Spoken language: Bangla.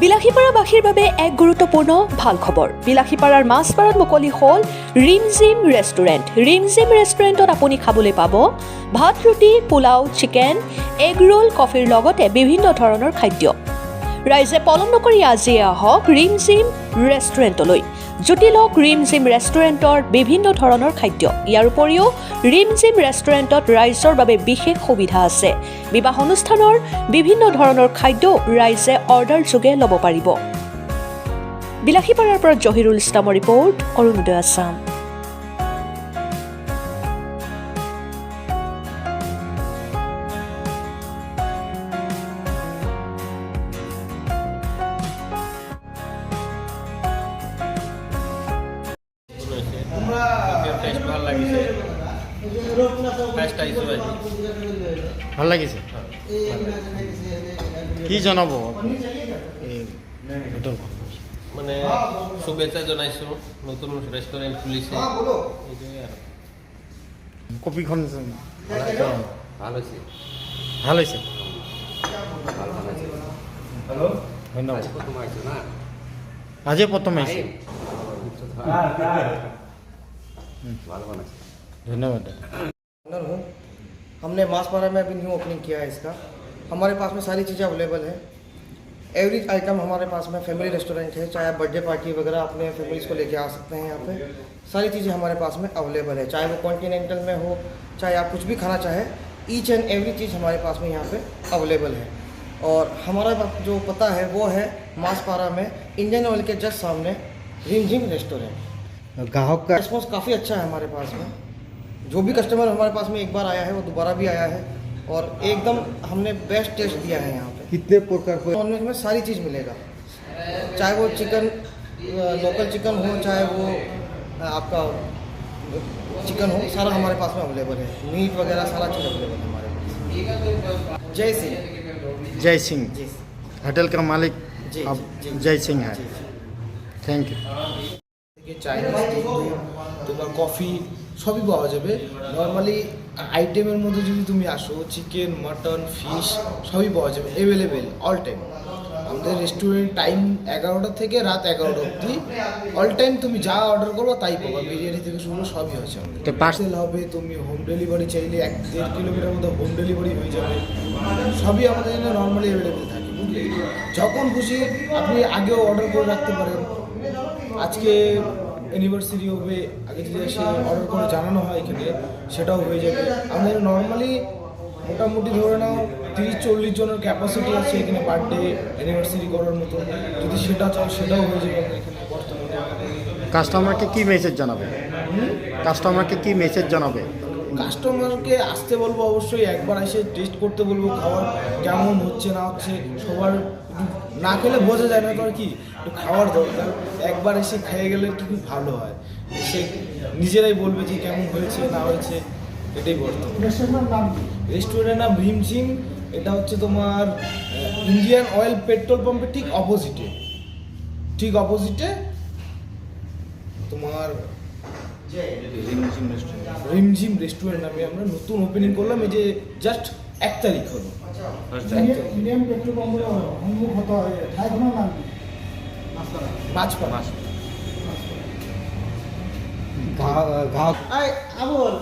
বিলাসীপাৰাবাসীৰ বাবে এক গুৰুত্বপূৰ্ণ ভাল খবৰ। বিলাসীপাৰাৰ মাছপাৰাত মুকলি হ'ল ৰিমঝিম ৰেষ্টুৰেণ্ট। ৰিমঝিম ৰেষ্টুৰেণ্টত আপুনি খাবলৈ পাব ভাত, ৰুটি, পোলাও, চিকেন, এগ ৰোল, কফিৰ লগতে বিভিন্ন ধৰণৰ খাদ্য। ৰাইজে পলম নকৰি আজিয়ে আহক ৰিমঝিম ৰেষ্টুৰেণ্টলৈ। জুতি লওক ৰিমঝিম ৰেষ্টুৰেণ্টৰ বিভিন্ন ধৰণৰ খাদ্য। ইয়াৰ উপৰিও ৰিমঝিম ৰেষ্টুৰেণ্টত ৰাইজৰ বাবে বিশেষ সুবিধা আছে। বিবাহ অনুষ্ঠানৰ বিভিন্ন ধৰণৰ খাদ্য ৰাইজে অৰ্ডাৰ যোগে ল'ব পাৰিব। বিলাসীপাৰাৰ পৰা জহিৰুল ইছলামৰ ৰিপৰ্ট, অৰুণোদয় আছাম। ভাল লাগিছে ভাল লাগিছে কি জনাব মানে শুভেচ্ছা জনাইছোঁ, নতুন ৰেষ্টুৰেণ্ট খুলিছে। কপিখন ভাল হৈছে, ভাল হৈছে, হেল্ল' ধন্যবাদ। সোমাইছোঁ না আজি প্ৰথম আহিছে, ভাল বনাইছে, ধন্যবাদ। ओनर हूँ। हमने मासपारा में अभी न्यू ओपनिंग किया है इसका। हमारे पास में सारी चीज़ें अवेलेबल है। एवरी आइटम हमारे पास में फैमिली रेस्टोरेंट है। चाहे आप बर्थडे पार्टी वगैरह अपने फैमिलीज को लेके आ सकते हैं यहाँ पे। सारी चीज़ें हमारे पास में अवेलेबल है, चाहे वो कॉन्टिनेंटल में हो, चाहे आप कुछ भी खाना चाहें, ईच एंड एवरी चीज़ हमारे पास में यहाँ पे अवेलेबल है। और हमारा जो पता है वो है मासपारा में इंडियन ऑयल के जस्ट सामने रिमझिम रेस्टोरेंट। ग्राहक का रिस्पॉन्स काफ़ी अच्छा है हमारे पास में। जो भी कस्टमर हमारे पास में एक बार आया है वो दोबारा भी आया है और एकदम हमने बेस्ट टेस्ट दिया है यहाँ पे। कितने प्रकार को नॉनवेज में सारी चीज़ मिलेगा, चाहे वो चिकन लोकल चिकन हो, चाहे वो आपका चिकन हो, सारा हमारे पास में अवेलेबल है। मीट वगैरह सारा चीज़ अवेलेबल है हमारे पास। जय सिंह। जय सिंह जी होटल का मालिक जी आप जी, जय सिंह है। जी। Thank you. চাইনিজ তোমার কফি সবই পাওয়া যাবে। নর্মালি আইটেমের মধ্যে যদি তুমি আসো, চিকেন, মাটন, ফিশ সবই পাওয়া যাবে, অ্যাভেলেবেল অল টাইম। আমাদের রেস্টুরেন্ট টাইম 11টা থেকে রাত 11টা অবধি। অল টাইম তুমি যা অর্ডার করো তাই পাবা, বিরিয়ানি থেকে শুরু সবই হয়েছে আমাদের। তো পার্সেল হবে, তুমি হোম ডেলিভারি চাইলে 1-1.5 কিলোমিটার মধ্যে হোম ডেলিভারি হয়ে যাবে। সবই আমাদের জন্য নর্মালি অ্যাভেলেবেল থাকে, বুঝলি? যখন খুশি আপনি আগেও অর্ডার করে রাখতে পারেন। আজকে অ্যানিভার্সারি হবে, আগে যদি এসে অর্ডার করে জানানো হয় এখানে, সেটাও হয়ে যাবে। আমাদের নর্মালি মোটামুটি ধরে নাও 30-40 জনের ক্যাপাসিটি আছে এখানে বার্থডে অ্যানিভার্সারি করার মতো। যদি সেটা চাও সেটাও হয়ে যাবে আমাদের এখানে বর্তমানে। কাস্টমারকে কি মেসেজ জানাবে? কাস্টমারকে কি মেসেজ জানাবে? কাস্টমারকে আসতে বলবো, অবশ্যই একবার এসে টেস্ট করতে বলবো খাবার কেমন হচ্ছে না হচ্ছে। সবার না খেলে বোঝা যায় না, তো আর কি একটু খাওয়ার দরকার। একবার এসে খেয়ে গেলে একটু খুব ভালো হয়, সে নিজেরাই বলবে যে কেমন হয়েছে না হয়েছে। এটাই বর্তমান রেস্টুরেন্টের নাম রিমঝিম। এটা হচ্ছে তোমার ইন্ডিয়ান অয়েল পেট্রোল পাম্পের ঠিক অপোজিটে তোমার রিমঝিম রেস্টুরেন্ট নামে আমরা নতুন ওপেনিং করলাম। এই যে জাস্ট 1 তারিখ হলো। গ্রাহক আবুল